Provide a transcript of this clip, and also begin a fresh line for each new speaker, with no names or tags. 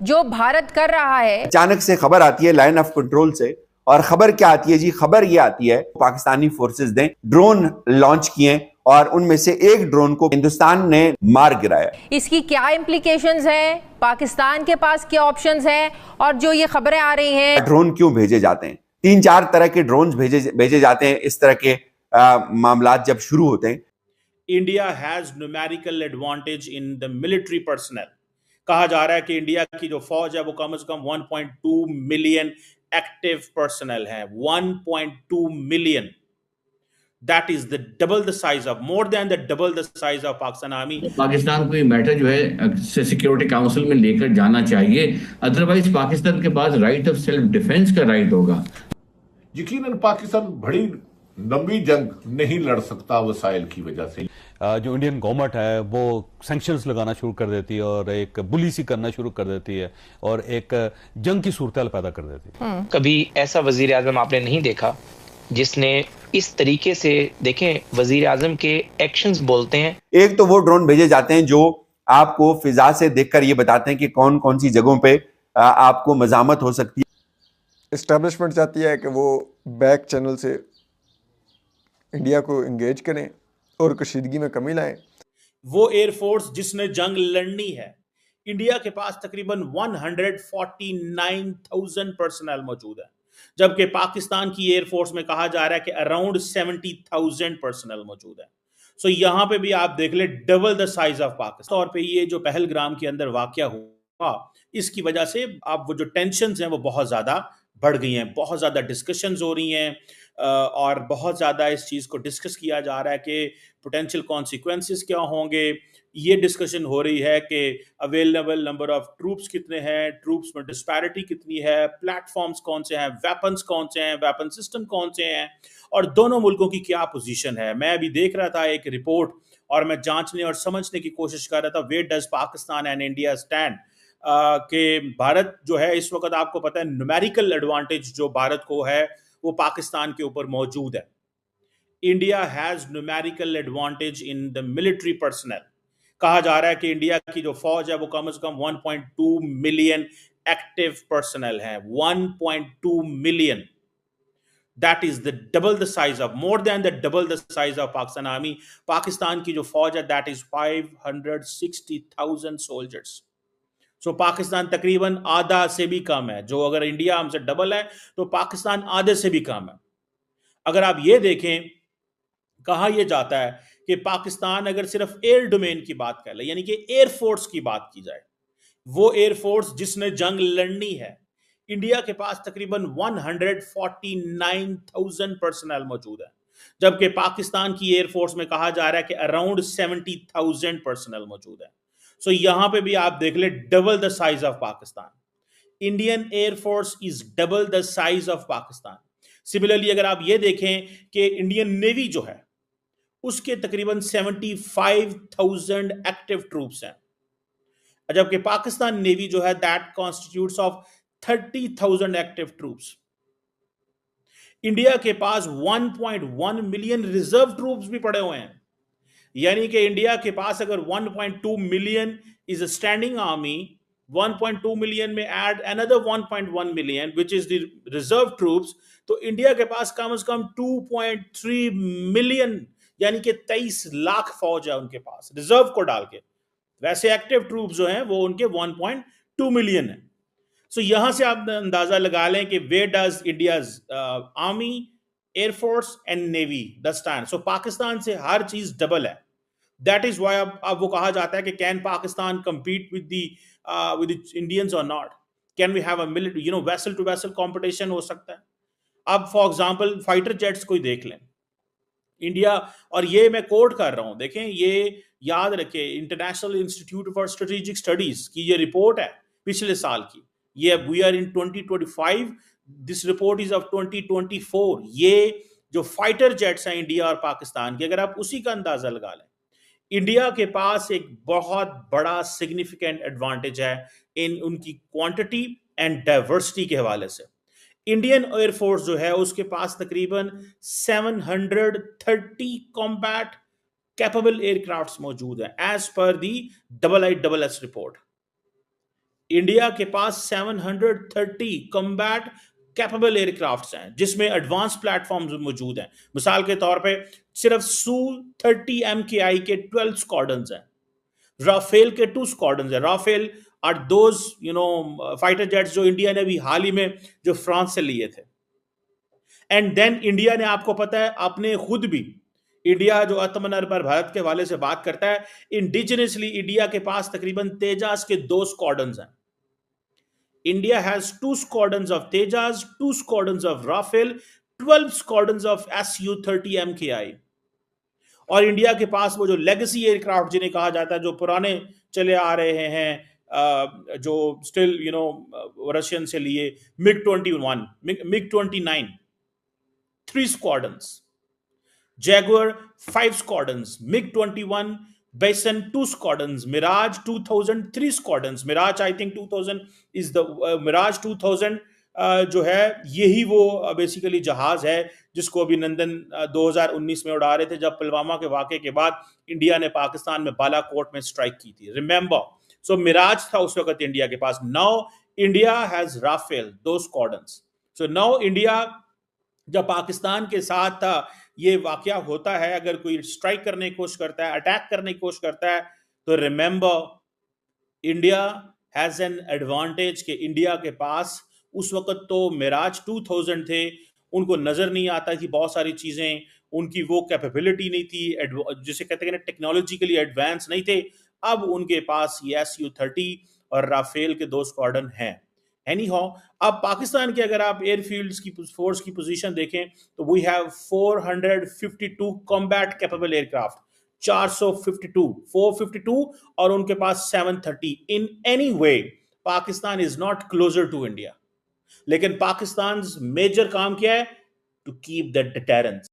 जो भारत कर रहा है।
अचानक से खबर आती है लाइन ऑफ कंट्रोल से, और खबर क्या आती है जी? खबर ये आती है पाकिस्तानी फोर्सेस ने ड्रोन लॉन्च किए और उनमें से एक ड्रोन को हिंदुस्तान ने मार गिराया।
इसकी क्या इम्प्लीकेशंस हैं, पाकिस्तान के पास क्या ऑप्शंस हैं, और जो ये खबरें आ रही हैं,
ड्रोन क्यों भेजे जाते हैं? 3-4 तरह के ड्रोन भेजे जाते हैं इस तरह के मामलात जब शुरू होते हैं।
India has numerical advantage in the military personnel. कहा जा रहा है कि इंडिया की जो फौज है वो कम से कम 1.2 मिलियन एक्टिव पर्सनल है। 1.2 million, that is the double the size of, more than the double the size of Pakistan army.
Pakistan को ये मैटर जो है सिक्योरिटी काउंसिल में लेकर जाना चाहिए, अदरवाइज पाकिस्तान के पास राइट ऑफ सेल्फ डिफेंस का राइट होगा।
यकीनन पाकिस्तान बड़ी लंबी जंग नहीं लड़ सकता वसाइल की वजह से।
जो इंडियन गवर्नमेंट है वो सैंक्शंस लगाना शुरू कर देती है और एक बुलीसी करना शुरू कर देती है और एक जंग की सूरत पैदा कर देती है।
कभी ऐसा वजीर आजम आपने नहीं देखा जिसने इस तरीके से, देखें वजीर आजम के एक्शंस बोलते हैं।
एक तो वो ड्रोन भेजे जाते हैं जो आपको फिजा से देखकर ये बताते हैं कि कौन कौन सी जगहों पे आपको मजामत हो सकती है।
एस्टेब्लिशमेंट चाहती है कि वो बैक चैनल से इंडिया को इंगेज करें और कशीदगी में कमी लाएं।
वो एयरफोर्स जिसने जंग लड़नी है, इंडिया के पास तकरीबन 149,000 पर्सनल मौजूद है, जबकि पाकिस्तान की एयरफोर्स में कहा जा रहा है कि अराउंड 70,000 पर्सनल मौजूद है। सो यहां पे भी आप देख ले, double the size of Pakistan. और पे ये जो पहलगाम के अंदर वाकया हुआ, इसकी वजह से अब वो जो टेंशन्स हैं वो बहुत ज्यादा बढ़ गई हैं, बहुत ज्यादा डिस्कशंस हो रही हैं और बहुत ज़्यादा इस चीज़ को डिस्कस किया जा रहा है कि पोटेंशियल कॉन्सिक्वेंसेस क्या होंगे। ये डिस्कशन हो रही है कि अवेलेबल नंबर ऑफ ट्रूप्स कितने हैं, ट्रूप्स में डिस्पैरिटी कितनी है, प्लेटफॉर्म्स कौन से हैं, वेपन्स कौन से हैं, वेपन सिस्टम कौन से हैं, और दोनों मुल्कों की क्या पोजीशन है। मैं अभी देख रहा था एक रिपोर्ट और मैं जांचने और समझने की कोशिश कर रहा था, where does Pakistan and India stand, कि भारत जो है इस वक्त आपको पता है न्यूमेरिकल एडवांटेज जो भारत को है वो पाकिस्तान के ऊपर मौजूद है। India has numerical advantage in the military personnel. कहा जा रहा है कि इंडिया की जो फौज है वो कम से कम 1.2 मिलियन एक्टिव पर्सनल है। 1.2 million, that is the double the size of, more than the double the size of Pakistan army. Pakistan की जो फौज है दैट इज 560,000 सोल्जर्स। सो पाकिस्तान तकरीबन आधा से भी कम है। जो अगर इंडिया हमसे डबल है तो पाकिस्तान आधे से भी कम है। अगर आप ये देखें, कहा यह जाता है कि पाकिस्तान अगर सिर्फ एयर डोमेन की बात कर ले, यानी कि एयरफोर्स की बात की जाए, वो एयरफोर्स जिसने जंग लड़नी है, इंडिया के पास तकरीबन 149,000 पर्सनल मौजूद है, जबकि पाकिस्तान की एयरफोर्स में कहा जा रहा है कि अराउंड 70,000 पर्सनल मौजूद है। सो यहां पे भी आप देख ले, double the size of Pakistan. Indian air force is double the size of Pakistan. Similarly अगर आप ये देखें कि इंडियन नेवी जो है उसके तकरीबन 75,000 एक्टिव ट्रूप्स हैं, जबकि पाकिस्तान नेवी जो है that constitutes of 30,000 active troops. India के पास 1.1 मिलियन रिजर्व ट्रूप्स भी पड़े हुए हैं, यानी कि इंडिया के पास अगर 1.2 million is a standing army, 1.2 million में add another 1.1 million which is the reserve troops, तो इंडिया के पास कम से कम 2.3 मिलियन यानी कि 23 लाख फौज है उनके पास, रिजर्व को डाल के। वैसे एक्टिव ट्रूप्स जो हैं वो उनके 1.2 मिलियन है। सो यहां से आप अंदाजा लगा लें कि where does India's army, air force and navy the stand. So Pakistan से हर चीज डबल है। दैट इज व्हाई अब वो कहा जाता है कि can Pakistan compete with the Indians or not? Can we have a military, vessel to vessel competition हो सकता है। अब फॉर एग्जांपल फाइटर जेट्स को ही देख लें इंडिया, और ये मैं कोट कर रहा हूं, देखें ये याद रखें, International Institute for Strategic Studies की ये रिपोर्ट है पिछले साल की। ये we are in 2025, this report is of 2024। ये जो फाइटर जेट्स हैं इंडिया और पाकिस्तान के, अगर आप उसी का अंदाजा लगा लें, इंडिया के पास एक बहुत बड़ा सिग्निफिकेंट एडवांटेज है इन उनकी क्वांटिटी एंड डाइवर्सिटी के हवाले से। इंडियन एयरफोर्स जो है उसके पास तकरीबन 730 कॉम्बैट कैपेबल एयरक्राफ्ट्स मौजूद हैं एज पर दी IISS रिपोर्ट। इंडिया के पास 730 कम्बैट कैपेबल एयरक्राफ्ट्स हैं जिसमें एडवांस प्लेटफॉर्म्स मौजूद हैं। मिसाल के तौर पे सिर्फ Su-30 MKI के 12 स्क्वाड्रन्स हैं, राफेल के 2 स्क्वाड्रन्स हैं। Rafale are those fighter jets जो इंडिया ने भी हाल ही में जो फ्रांस से लिए थे। एंड देन इंडिया ने, आपको पता है, अपने खुद भी, इंडिया जो आत्मनिर्भर भारत के हवाले से बात करता है, इंडिजिनसली इंडिया के पास तकरीबन तेजास के 2 स्क्वाड्रन्स हैं। India has 2 squadrons of Tejas, 2 squadrons of Rafale, 12 squadrons of Su-30 MKI। और इंडिया के पास वो जो लेगेसी एयरक्राफ्ट जिन्हें कहा जाता है, जो पुराने चले आ रहे हैं, जो स्टिल रशियन से लिए, MiG-21, MiG-29, 3 squadrons, Jaguar 5 squadrons, MiG-21, Bison 2 squadrons, Mirage 2000 3 squadrons। Mirage I think 2000 is the Mirage 2000 जो है यही वो बेसिकली जहाज है जिसको अभिनंदन 2019 में उड़ा रहे थे जब पुलवामा के वाक़े के बाद इंडिया ने पाकिस्तान में बालाकोट में स्ट्राइक की थी। रिमेंबर, सो मिराज था उस वक्त इंडिया के पास। Now India has Rafale, 2 squadrons. So now India जब पाकिस्तान के साथ ये वाकया होता है, अगर कोई स्ट्राइक करने की कोशिश करता है, अटैक करने की कोशिश करता है, तो remember India has an advantage कि इंडिया के पास उस वक्त तो मिराज 2000 थे, उनको नजर नहीं आता थी बहुत सारी चीजें, उनकी वो कैपेबिलिटी नहीं थी, जिसे कहते हैं टेक्नोलॉजिकली एडवांस नहीं थे। अब उनके पास ये Su-30 और राफेल के 2 स्क्वाड्रन हैं। एनी हाउ, अब पाकिस्तान के अगर आप एयरफील्ड्स की फोर्स की पोजीशन देखें तो we have 452 combat capable aircraft, 452 और उनके पास 730। In any way Pakistan is not closer to India, लेकिन पाकिस्तान मेजर काम क्या है? To keep the deterrence.